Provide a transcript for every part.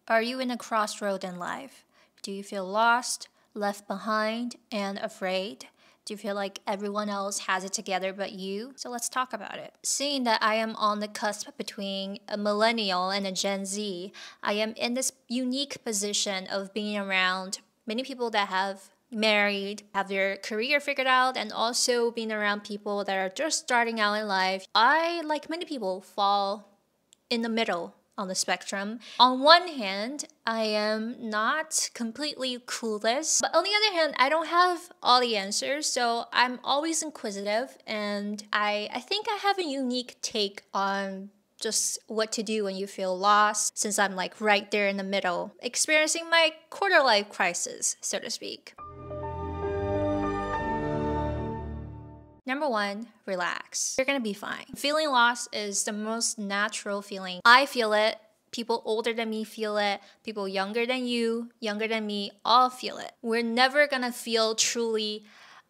Are you in a crossroad in life? Do you feel lost, left behind, and afraid? Do you feel like everyone else has it together but you? So let's talk about it. Seeing that I am on the cusp between a millennial and a Gen Z, I am in this unique position of being around many people that have married, have their career figured out, and also being around people that are just starting out in life. I, like many people, fall in the middle on the spectrum. On one hand, I am not completely clueless, but on the other hand, I don't have all the answers, so I'm always inquisitive, and I think I have a unique take on just what to do when you feel lost, since I'm like right there in the middle, experiencing my quarter life crisis, so to speak. Number one, relax. You're gonna be fine. Feeling lost is the most natural feeling. I feel it. People older than me feel it. People younger than you, younger than me, all feel it. We're never gonna feel truly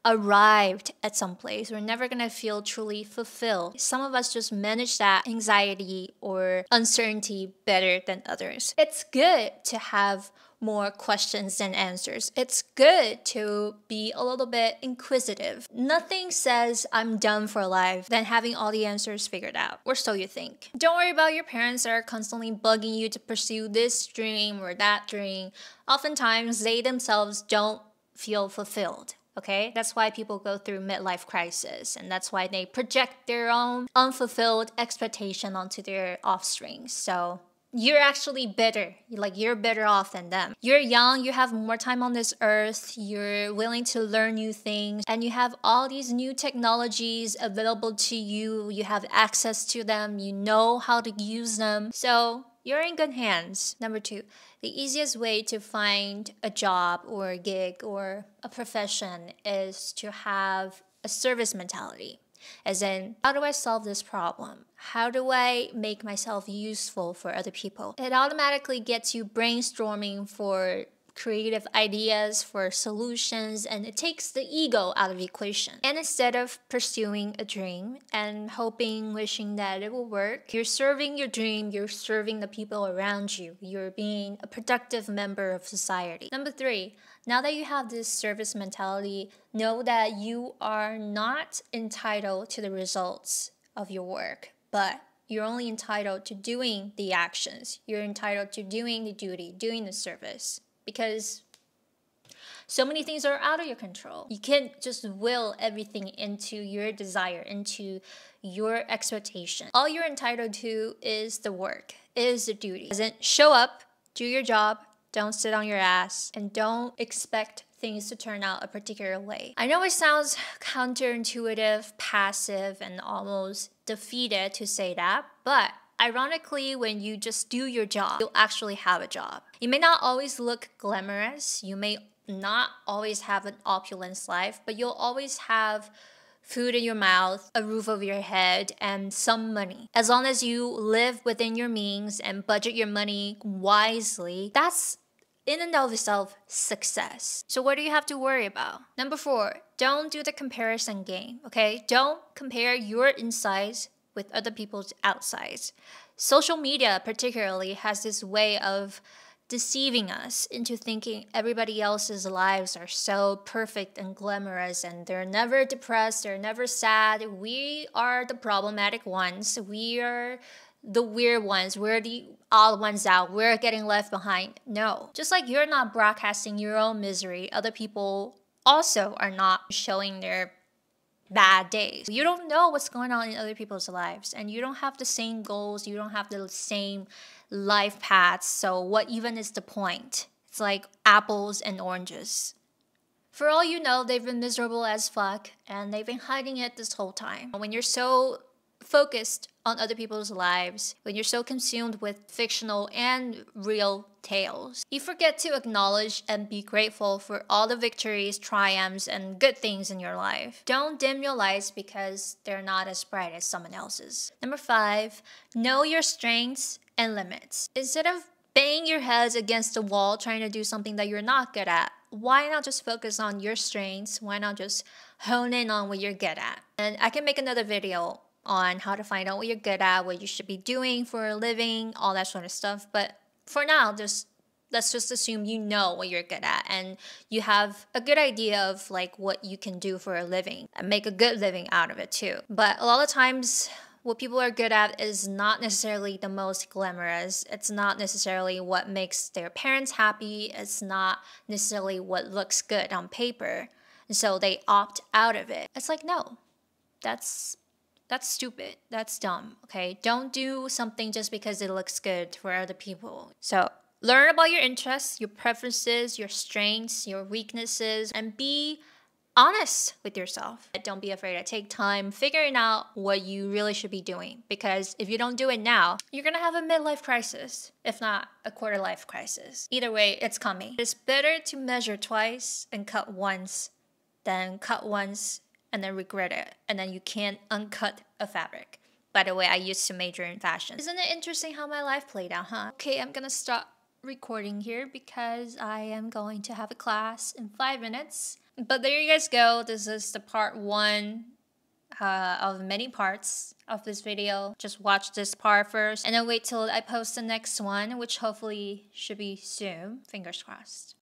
arrived at some place. We're never gonna feel truly fulfilled. Some of us just manage that anxiety or uncertainty better than others. It's good to have more questions than answers. It's good to be a little bit inquisitive. Nothing says I'm done for life than having all the answers figured out, or so you think. Don't worry about your parents that are constantly bugging you to pursue this dream or that dream. Oftentimes, they themselves don't feel fulfilled. Okay, that's why people go through midlife crisis, and that's why they project their own unfulfilled expectation onto their offspring. So you're actually better. You're better off than them. You're young, you have more time on this earth, you're willing to learn new things, and you have all these new technologies available to you. You have access to them, you know how to use them. So you're in good hands. Number two, the easiest way to find a job or a gig or a profession is to have a service mentality. As in, how do I solve this problem? How do I make myself useful for other people? It automatically gets you brainstorming for creative ideas, for solutions, and it takes the ego out of the equation. And instead of pursuing a dream and hoping, wishing that it will work, you're serving your dream, you're serving the people around you, you're being a productive member of society. Number three, now that you have this service mentality, know that you are not entitled to the results of your work, but you're only entitled to doing the actions. You're entitled to doing the duty, doing the service. Because so many things are out of your control. You can't just will everything into your desire, into your expectation. All you're entitled to is the work, is the duty. As in, show up, do your job, don't sit on your ass, and don't expect things to turn out a particular way. I know it sounds counterintuitive, passive, and almost defeated to say that, but ironically, when you just do your job, you'll actually have a job. You may not always look glamorous, you may not always have an opulent life, but you'll always have food in your mouth, a roof over your head, and some money. As long as you live within your means and budget your money wisely, that's in and of itself success. So what do you have to worry about? Number four, don't do the comparison game, okay? Don't compare your insides with other people's outsides. Social media particularly has this way of deceiving us into thinking everybody else's lives are so perfect and glamorous and they're never depressed, they're never sad. We are the problematic ones. We are the weird ones. We're the odd ones out. We're getting left behind. No. Just like you're not broadcasting your own misery, other people also are not showing their bad days. You don't know what's going on in other people's lives, and you don't have the same goals, you don't have the same life paths, so what even is the point? It's like apples and oranges. For all you know, they've been miserable as fuck, and they've been hiding it this whole time. When you're so focused on other people's lives, when you're so consumed with fictional and real tales, you forget to acknowledge and be grateful for all the victories, triumphs, and good things in your life. Don't dim your lights because they're not as bright as someone else's. Number five, know your strengths and limits. Instead of banging your heads against the wall trying to do something that you're not good at, why not just focus on your strengths? Why not just hone in on what you're good at? And I can make another video on how to find out what you're good at, what you should be doing for a living, all that sort of stuff. But for now, let's just assume you know what you're good at and you have a good idea of like what you can do for a living and make a good living out of it too. But a lot of times what people are good at is not necessarily the most glamorous. It's not necessarily what makes their parents happy. It's not necessarily what looks good on paper. And so they opt out of it. It's like, no, that's stupid. That's dumb, okay? Don't do something just because it looks good for other people. So learn about your interests, your preferences, your strengths, your weaknesses, and be honest with yourself. Don't be afraid to take time figuring out what you really should be doing. Because if you don't do it now, you're gonna have a midlife crisis, if not a quarter life crisis. Either way, it's coming. It's better to measure twice and cut once than cut once and then regret it, and then you can't uncut a fabric. By the way, I used to major in fashion. Isn't it interesting how my life played out, huh? Okay, I'm gonna stop recording here because I am going to have a class in 5 minutes. But there you guys go. This is the part 1 of many parts of this video. Just watch this part first and then wait till I post the next one, which hopefully should be soon. Fingers crossed.